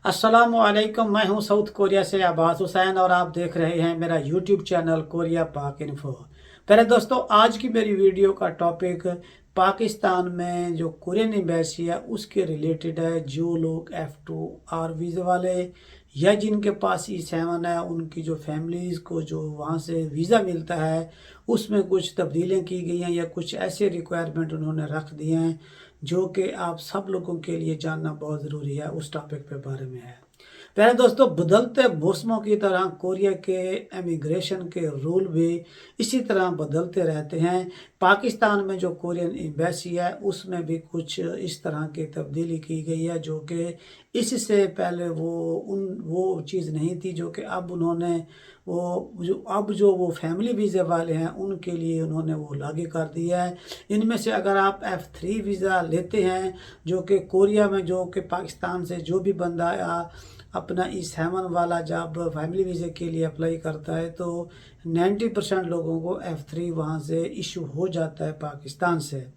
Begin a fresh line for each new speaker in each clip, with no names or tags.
अस्सलामुअलैकुम। मैं हूं साउथ कोरिया से अब्बास हुसैन और आप देख रहे हैं मेरा यूट्यूब चैनल कोरिया पाक इन्फो। पहले दोस्तों, आज की मेरी वीडियो का टॉपिक पाकिस्तान में जो कोरियन एम्बेसी है उसके रिलेटेड है। जो लोग F2R वीज़े वाले या जिनके पास E7 है, उनकी जो फैमिलीज़ को जो वहाँ से वीज़ा मिलता है उसमें कुछ तब्दीलियाँ की गई हैं या कुछ ऐसे रिक्वायरमेंट उन्होंने रख दिए हैं जो कि आप सब लोगों के लिए जानना बहुत ज़रूरी है। उस टॉपिक पे बारे में है। पहले दोस्तों, बदलते मौसमों की तरह कोरिया के इमिग्रेशन के रूल भी इसी तरह बदलते रहते हैं। पाकिस्तान में जो कोरियन एम्बेसी है उसमें भी कुछ इस तरह की तब्दीली की गई है जो कि इससे पहले वो चीज़ नहीं थी, जो कि अब उन्होंने वो फैमिली वीज़े वाले हैं उनके लिए उन्होंने वो लागू कर दिया है। इनमें से अगर आप F3 वीज़ा लेते हैं, जो कि कोरिया में जो कि पाकिस्तान से जो भी बंदा अपना E7 वाला जब फैमिली वीज़े के लिए अप्लाई करता है तो 90% लोगों को F3 वहाँ से इशू हो जाता है पाकिस्तान से।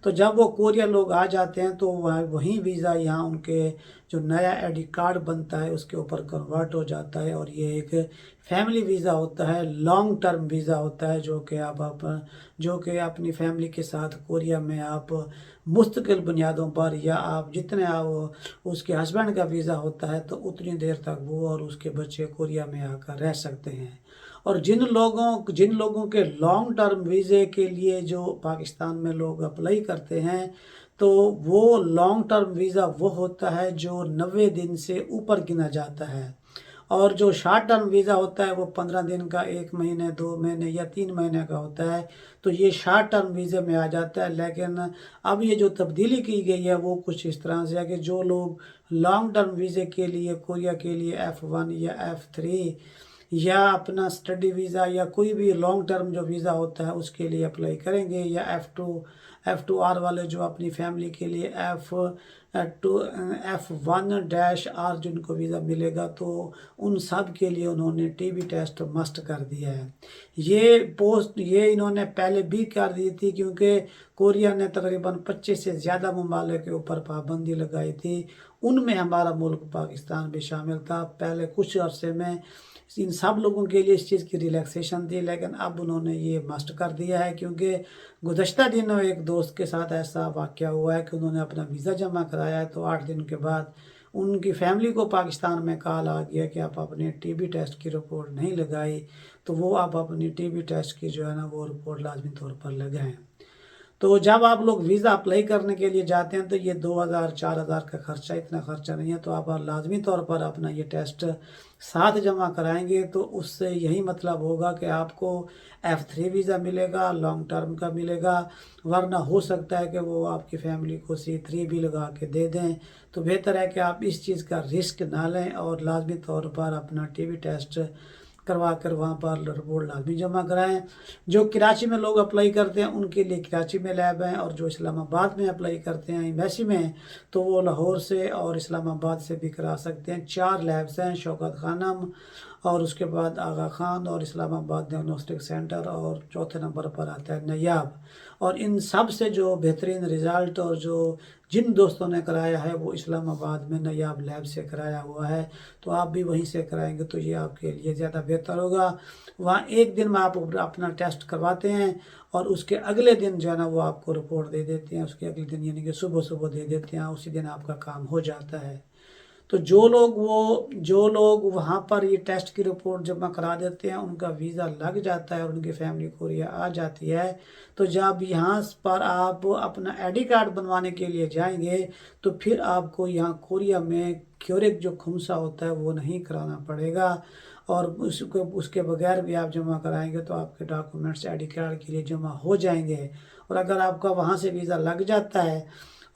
तो जब वो कोरिया लोग आ जाते हैं तो वहीं वीज़ा यहाँ उनके जो नया आईडी कार्ड बनता है उसके ऊपर कन्वर्ट हो जाता है और ये एक फैमिली वीज़ा होता है, लॉन्ग टर्म वीज़ा होता है जो कि जो कि अपनी फैमिली के साथ कोरिया में आप मुस्तकिल बुनियादों पर या आप जितने उसके हस्बैंड का वीज़ा होता है तो उतनी देर तक वो और उसके बच्चे कोरिया में आकर रह सकते हैं। और जिन लोगों के लॉन्ग टर्म वीज़े के लिए जो पाकिस्तान में लोग अप्लाई करते हैं तो वो लॉन्ग टर्म वीज़ा वो होता है जो 90 दिन से ऊपर गिना जाता है। और जो शॉर्ट टर्म वीज़ा होता है वो 15 दिन का, 1 महीने, 2 महीने या 3 महीने का होता है। तो ये शॉर्ट टर्म वीज़े में आ जाता है। लेकिन अब ये जो तब्दीली की गई है वो कुछ इस तरह से है कि जो लोग लॉन्ग टर्म वीज़े के लिए कोरिया के लिए F1 या F3 या अपना स्टडी वीज़ा या कोई भी लॉन्ग टर्म जो वीज़ा होता है उसके लिए अप्लाई करेंगे, या F2R वाले जो अपनी फैमिली के लिए F1-R जिनको वीज़ा मिलेगा तो उन सब के लिए उन्होंने टीबी टेस्ट मस्ट कर दिया है। ये इन्होंने पहले भी कर दी थी क्योंकि कोरिया ने तकरीबन 25 से ज़्यादा ममालिक के ऊपर पाबंदी लगाई थी। उनमें हमारा मुल्क पाकिस्तान भी शामिल था। पहले कुछ अरसे में इन सब लोगों के लिए इस चीज़ की रिलैक्सेशन थी, लेकिन अब उन्होंने ये मस्ट कर दिया है क्योंकि गुज़श्ता दिनों एक दोस्त के साथ ऐसा वाक़या हुआ है कि उन्होंने अपना वीज़ा जमा कराया है तो 8 दिन के बाद उनकी फैमिली को पाकिस्तान में कॉल आ गया कि आप अपने टीबी टेस्ट की रिपोर्ट नहीं लगाई, तो वो आप अपनी टीबी टेस्ट की जो है ना वो रिपोर्ट लाजमी तौर पर लगाएं। तो जब आप लोग वीज़ा अप्लाई करने के लिए जाते हैं तो ये 2000-4000 का खर्चा, इतना खर्चा नहीं है। तो आप लाजमी तौर पर अपना ये टेस्ट साथ जमा कराएंगे तो उससे यही मतलब होगा कि आपको F3 वीज़ा मिलेगा, लॉन्ग टर्म का मिलेगा। वरना हो सकता है कि वो आपकी फैमिली को C3 भी लगा के दे दें। तो बेहतर है कि आप इस चीज़ का रिस्क ना लें और लाजमी तौर पर अपना टीबी टेस्ट करवा कर वहाँ पर रिपोर्ट लाजमी जमा कराएं। जो कराची में लोग अप्लाई करते हैं उनके लिए कराची में लैब हैं, और जो इस्लामाबाद में अप्लाई करते हैं एम्बेसी में तो वो लाहौर से और इस्लामाबाद से भी करा सकते हैं। 4 लैब्स हैं, शौकत खानम और उसके बाद आगा खान और इस्लामाबाद डायग्नोस्टिक सेंटर, और चौथे नंबर पर आता है नयाब। और इन सब से जो बेहतरीन रिज़ल्ट और जो जिन दोस्तों ने कराया है वो इस्लामाबाद में नयाब लैब से कराया हुआ है, तो आप भी वहीं से कराएंगे तो ये आपके लिए ज़्यादा बेहतर होगा। वहाँ एक दिन में आप अपना टेस्ट करवाते हैं और उसके अगले दिन जो है ना वो आपको रिपोर्ट दे देते हैं। उसके अगले दिन यानी कि सुबह सुबह दे देते हैं, उसी दिन आपका काम हो जाता है। तो जो लोग वहाँ पर ये टेस्ट की रिपोर्ट जमा करा देते हैं उनका वीज़ा लग जाता है और उनकी फैमिली कोरिया आ जाती है। तो जब यहाँ पर आप अपना आईडी कार्ड बनवाने के लिए जाएंगे तो फिर आपको यहाँ कोरिया में क्यूरिक जो खुमसा होता है वो नहीं कराना पड़ेगा, और उसके बगैर भी आप जमा कराएंगे तो आपके डॉक्यूमेंट्स आईडी कार्ड के लिए जमा हो जाएंगे। और अगर आपका वहाँ से वीज़ा लग जाता है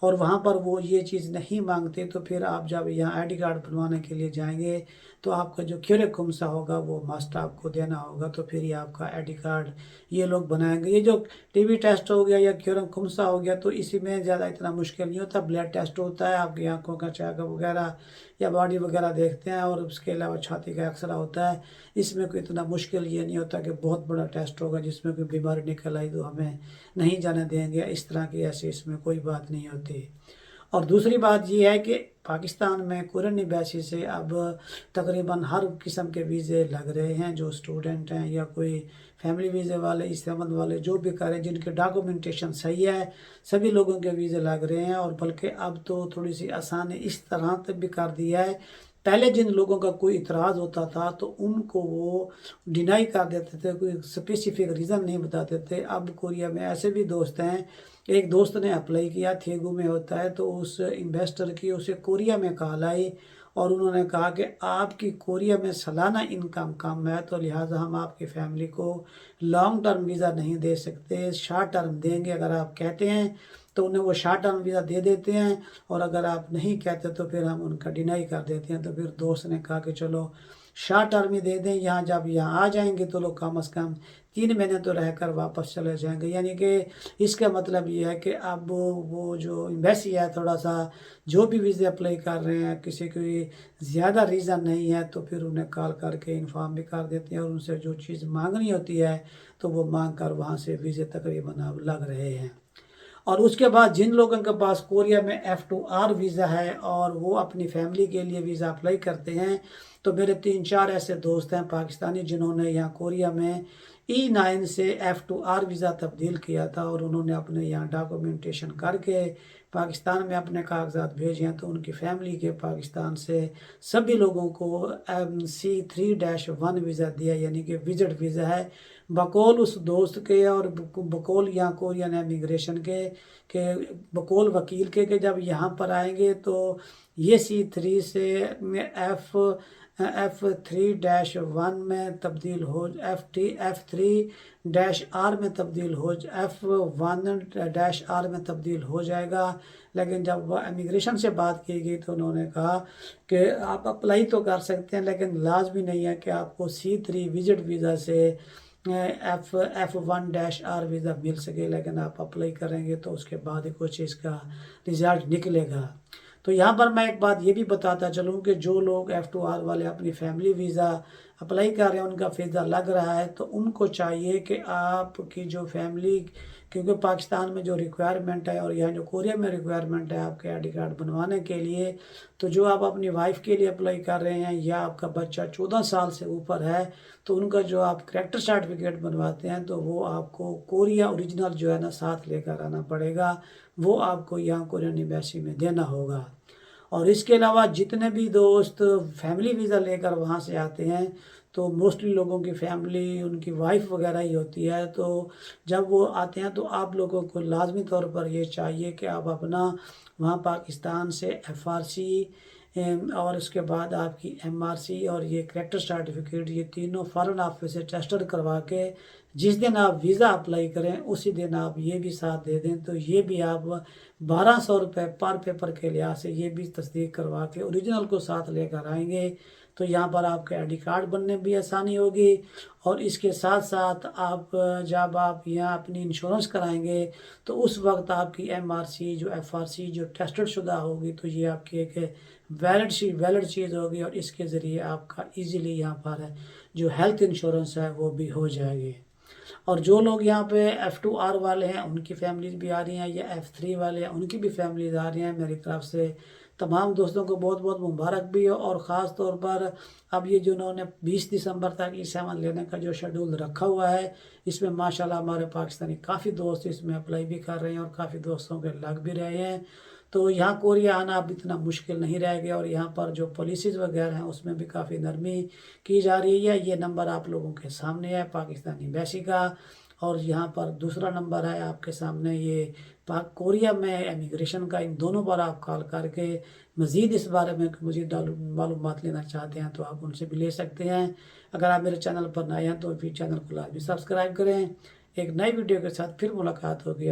और वहाँ पर वो ये चीज़ नहीं मांगते तो फिर आप जब यहाँ आईडी कार्ड बनवाने के लिए जाएंगे तो आपका जो क्यूरिक खुमसा होगा वो मस्ट आपको देना होगा, तो फिर ये आपका आईडी कार्ड ये लोग बनाएंगे। ये जो टीबी टेस्ट हो गया या क्यूरिक खुमसा हो गया तो इसी में ज़्यादा इतना मुश्किल नहीं होता। ब्लड टेस्ट होता है, आपकी आंखों का चेकअप वगैरह या बॉडी वगैरह देखते हैं, और उसके अलावा छाती का एक्सरा होता है। इसमें कोई इतना मुश्किल ये नहीं होता कि बहुत बड़ा टेस्ट होगा जिसमें कोई बीमारी निकल आई तो हमें नहीं जाने देंगे, इस तरह की ऐसी इसमें कोई बात नहीं होती। اور دوسری بات یہ ہے کہ پاکستان میں کورین ایمبیسی سے اب تقریباً ہر قسم کے ویزے لگ رہے ہیں، جو اسٹوڈنٹ ہیں یا کوئی فیملی ویزے والے، استعمال والے جو بھی کریں، جن کے ڈاکومنٹیشن صحیح ہے، سبھی لوگوں کے ویزے لگ رہے ہیں۔ اور بلکہ اب تو تھوڑی سی آسانی اس طرح تک بھی کر دیا ہے، پہلے جن لوگوں کا کوئی اعتراض ہوتا تھا تو ان کو وہ ڈینائی کر دیتے تھے، کوئی اسپیسیفک ریزن نہیں بتاتے تھے۔ اب کوریا میں ایسے بھی دوست ہیں، ایک دوست نے اپلائی کیا، تھیگو میں ہوتا ہے، تو اس انویسٹر کی اسے کوریا میں کال آئی اور انہوں نے کہا کہ آپ کی کوریا میں سالانہ انکم کم ہے، تو لہٰذا ہم آپ کی فیملی کو لانگ ٹرم ویزا نہیں دے سکتے، شارٹ ٹرم دیں گے اگر آپ کہتے ہیں تو انہیں وہ شارٹ ٹرم ویزا دے دیتے ہیں، اور اگر آپ نہیں کہتے تو پھر ہم ان کا ڈینائی کر دیتے ہیں۔ تو پھر دوست نے کہا کہ چلو شارٹ ٹرم ہی دے دیں، یہاں جب یہاں آ جائیں گے تو لوگ کم از کم 3 مہینے تو رہ کر واپس چلے جائیں گے۔ یعنی کہ اس کا مطلب یہ ہے کہ اب وہ جو ایمبیسی ہے تھوڑا سا جو بھی ویزے اپلائی کر رہے ہیں، کسی کوئی زیادہ ریزن نہیں ہے تو پھر انہیں کال کر کے انفارم بھی کر دیتے ہیں، اور ان سے جو چیز مانگنی ہوتی ہے تو وہ مانگ کر وہاں سے ویزے تقریباً اب لگ رہے ہیں۔ اور اس کے بعد جن لوگوں کے پاس کوریا میں F2R ویزا ہے اور وہ اپنی فیملی کے لیے ویزا اپلائی کرتے ہیں، تو میرے 3-4 ایسے دوست ہیں پاکستانی جنہوں نے یہاں کوریا میں E9 سے F2R ویزا تبدیل کیا تھا، اور انہوں نے اپنے یہاں ڈاکومنٹیشن کر کے پاکستان میں اپنے کاغذات بھیجے ہیں، تو ان کی فیملی کے پاکستان سے سبھی لوگوں کو C3-1 ویزا دیا، یعنی کہ وزٹ ویزا ہے، بقول اس دوست کے اور بقول یہاں کورین امیگریشن کے، کہ بقول وکیل کے، کہ جب یہاں پر آئیں گے تو یہ C3 سے F3-1 میں تبدیل ہو، F3-R میں تبدیل ہو، F1-R میں تبدیل ہو جائے گا۔ لیکن جب وہ امیگریشن سے بات کی گئی تو انہوں نے کہا کہ آپ اپلائی تو کر سکتے ہیں، لیکن لازمی نہیں ہے کہ آپ کو C3 وزٹ ویزا سے F1-R ویزا مل سکے، لیکن آپ اپلائی کریں گے تو اس کے بعد ہی کچھ اس کا رزلٹ نکلے گا۔ تو یہاں پر میں ایک بات یہ بھی بتاتا چلوں کہ جو لوگ F2R والے اپنی فیملی ویزا اپلائی کر رہے ہیں، ان کا ویزا لگ رہا ہے، تو ان کو چاہیے کہ آپ کی جو فیملی، کیونکہ پاکستان میں جو ریکوائرمنٹ ہے اور یہاں جو کوریا میں ریکوائرمنٹ ہے آپ کے ID کارڈ بنوانے کے لیے، تو جو آپ اپنی وائف کے لیے اپلائی کر رہے ہیں یا آپ کا بچہ 14 سال سے اوپر ہے، تو ان کا جو آپ کریکٹر سرٹیفکیٹ بنواتے ہیں تو وہ آپ کو کوریا اوریجنل جو ہے نا ساتھ لے کر آنا پڑے گا، وہ آپ کو یہاں کورین ایمبیسی میں دینا ہوگا۔ اور اس کے علاوہ جتنے بھی دوست فیملی ویزا لے کر وہاں سے آتے ہیں تو موسٹلی لوگوں کی فیملی ان کی وائف وغیرہ ہی ہوتی ہے، تو جب وہ آتے ہیں تو آپ لوگوں کو لازمی طور پر یہ چاہیے کہ آپ اپنا وہاں پاکستان سے FRC اور اس کے بعد آپ کی MRC اور یہ کریکٹر سرٹیفکیٹ، یہ تینوں فارن آفس سے ٹیسٹڈ کروا کے جس دن آپ ویزا اپلائی کریں اسی دن آپ یہ بھی ساتھ دے دیں، تو یہ بھی آپ 1200 روپے پر پیپر کے لحاظ سے یہ بھی تصدیق کروا کے اوریجنل کو ساتھ لے کر آئیں گے، تو یہاں پر آپ کے ID کارڈ بننے بھی آسانی ہوگی، اور اس کے ساتھ ساتھ آپ جب آپ یہاں اپنی انشورنس کرائیں گے تو اس وقت آپ کی MRC جو FRC جو ٹیسٹڈ شدہ ہوگی، تو یہ آپ کی ایک ویلڈ چیز ہوگی، اور اس کے ذریعے آپ کا ایزیلی یہاں پر جو ہیلتھ انشورنس ہے وہ بھی ہو جائے گی۔ اور جو لوگ یہاں پہ F2R والے ہیں ان کی فیملیز بھی آ رہی ہیں، یا F3 والے ہیں ان کی بھی فیملیز آ رہی ہیں، میری طرف سے تمام دوستوں کو بہت بہت مبارک بھی ہو۔ اور خاص طور پر اب یہ جنہوں نے 20 دسمبر تک E7 لینے کا جو شیڈول رکھا ہوا ہے، اس میں ماشاءاللہ ہمارے پاکستانی کافی دوست اس میں اپلائی بھی کر رہے ہیں، اور کافی دوستوں کے لگ بھی رہے ہیں، تو یہاں کوریا آنا اب اتنا مشکل نہیں رہ گیا، اور یہاں پر جو پالیسیز وغیرہ ہیں اس میں بھی کافی نرمی کی جا رہی ہے۔ یہ نمبر آپ لوگوں کے سامنے ہے پاکستانی ایمبیسی کا، اور یہاں پر دوسرا نمبر ہے آپ کے سامنے یہ کوریا میں امیگریشن کا، ان دونوں پر آپ کال کر کے مزید اس بارے میں مزید معلومات لینا چاہتے ہیں تو آپ ان سے بھی لے سکتے ہیں۔ اگر آپ میرے چینل پر نئے ہیں تو بھی چینل کو لازمی سبسکرائب کریں۔ ایک نئی ویڈیو کے ساتھ پھر ملاقات ہوگی۔